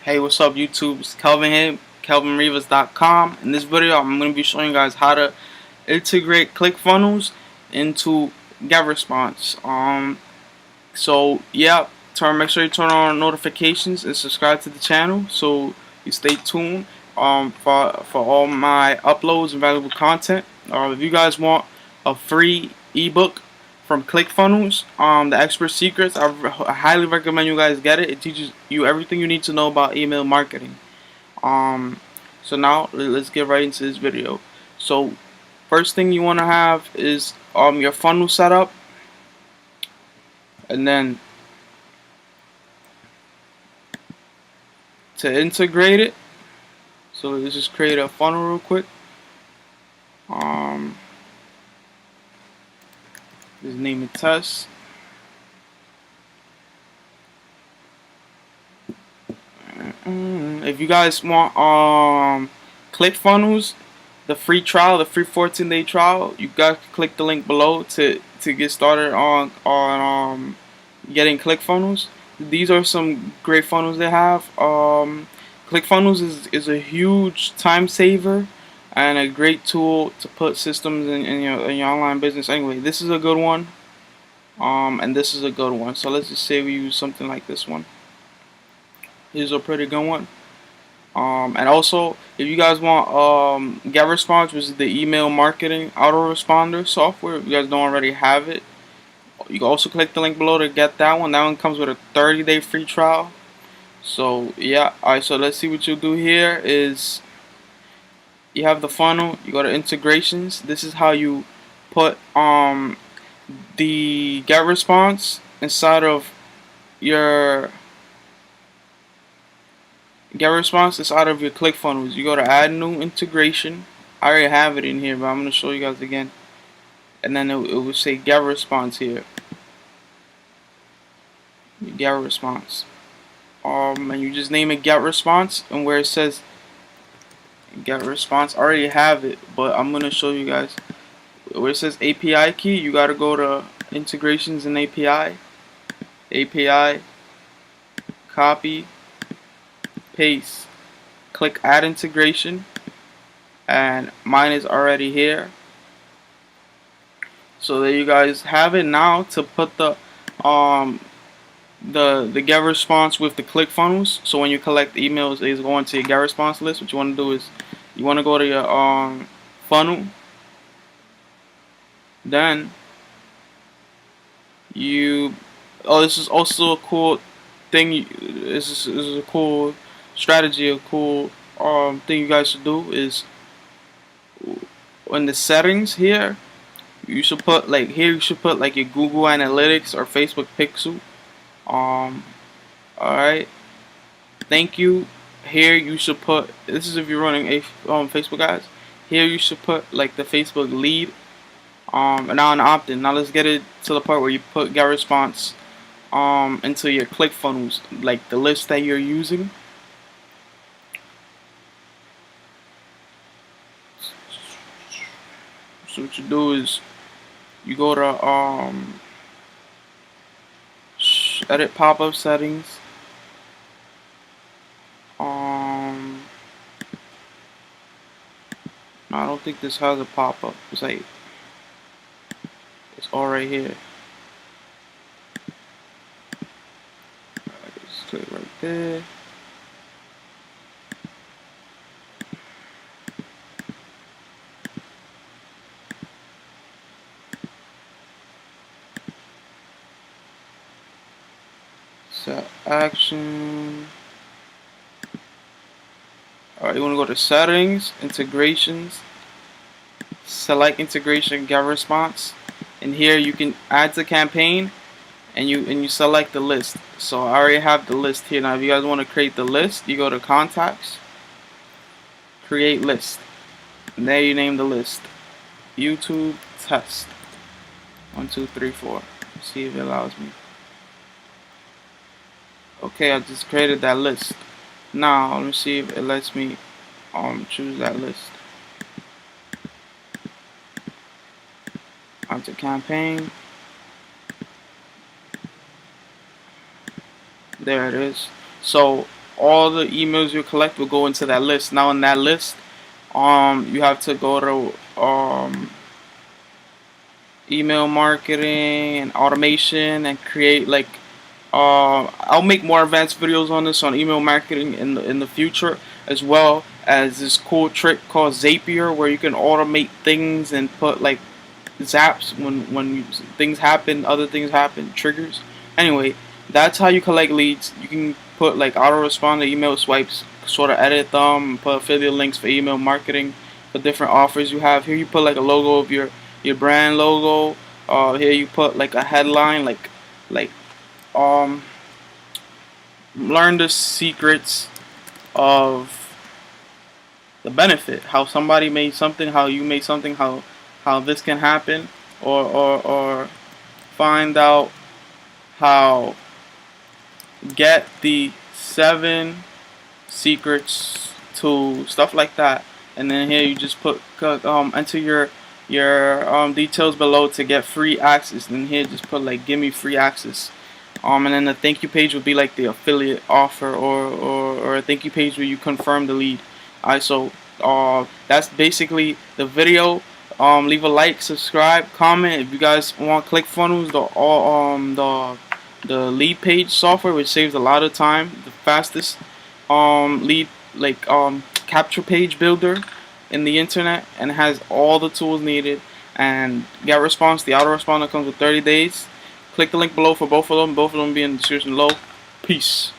Hey, what's up YouTube? It's Kelvin here, KelvinRivas.com. In this video, I'm going to be showing you guys how to integrate Clickfunnels into Getresponse. Make sure you turn on notifications and subscribe to the channel so you stay tuned for all my uploads and valuable content. If you guys want a free ebook from Clickfunnels, the expert secrets, I highly recommend you guys get it. It teaches you everything you need to know about email marketing. So now let's get right into this video. So first thing you want to have is your funnel setup, and then to integrate it. So let's just create a funnel real quick. Just name it test. If you guys want Clickfunnels, the free trial, the free 14-day trial, you guys click the link below to get started on getting Clickfunnels. These are some great funnels they have. Clickfunnels is a huge time saver and a great tool to put systems in your online business. Anyway, this is a good one, and this is a good one. So let's just say we use something like this one. This is a pretty good one. And also, if you guys want Getresponse, which is the email marketing autoresponder software, if you guys don't already have it, you can also click the link below to get that one. That one comes with a 30-day free trial. So yeah, alright. So let's see what you do here. Is you have the funnel. You go to integrations. This is how you put the Getresponse inside of your Getresponse inside of your Clickfunnels. You go to add new integration. I already have it in here, but I'm going to show you guys again. And then it will say Getresponse here. Getresponse. And you just name it Getresponse, and where it says Getresponse, I already have it, but I'm going to show you guys. Where it says API key, you got to go to integrations and API. API, copy, paste, click add integration, and mine is already here. So there you guys have it. Now to put the Getresponse with the Clickfunnels, so when you collect emails, it's going to your Getresponse list. What you want to do is you want to go to your funnel, then this is also a cool thing. This is a cool strategy, a cool thing you guys should do is in the settings here, you should put like your Google Analytics or Facebook Pixel. Alright, thank you. Here you should put, this is if you're running a Facebook ads. Here you should put like the Facebook lead. And now an opt-in. Now let's get it to the part where you put Getresponse into your Clickfunnels, like the list that you're using. So what you do is you go to edit pop-up settings. No, I don't think this has a pop-up. It's all right here. Just click right there. Set action. Alright, you want to go to settings, integrations, select integration, Getresponse, and here you can add to campaign, and you select the list. So I already have the list here. Now if you guys want to create the list, you go to contacts, create list, and there you name the list YouTube test 1 2 3 4. See if it allows me. Okay, I just created that list. Now let me see if it lets me choose that list. Onto campaign. There it is. So all the emails you collect will go into that list. Now in that list, you have to go to email marketing and automation and create like I'll make more advanced videos on this on email marketing in the future, as well as this cool trick called Zapier, where you can automate things and put like zaps when things happen, other things happen, triggers. Anyway, that's how you collect leads. You can put like autorespond to email swipes, sort of edit them, put affiliate links for email marketing for different offers you have. Here you put like a logo of your brand logo. Here you put like a headline, like um learn the secrets of the benefit, how somebody made something, how you made something, how this can happen, or find out how get the 7 secrets to stuff like that. And then here you just put enter your details below to get free access. And here just put like give me free access. And then the thank you page would be like the affiliate offer, or a thank you page where you confirm the lead. Alright, so that's basically the video. Leave a like, subscribe, comment if you guys want Clickfunnels, the lead page software, which saves a lot of time, the fastest lead capture page builder in the internet, and has all the tools needed. And Getresponse, the autoresponder, comes with 30 days. Click the link below for both of them. Both of them be in the description below. Peace.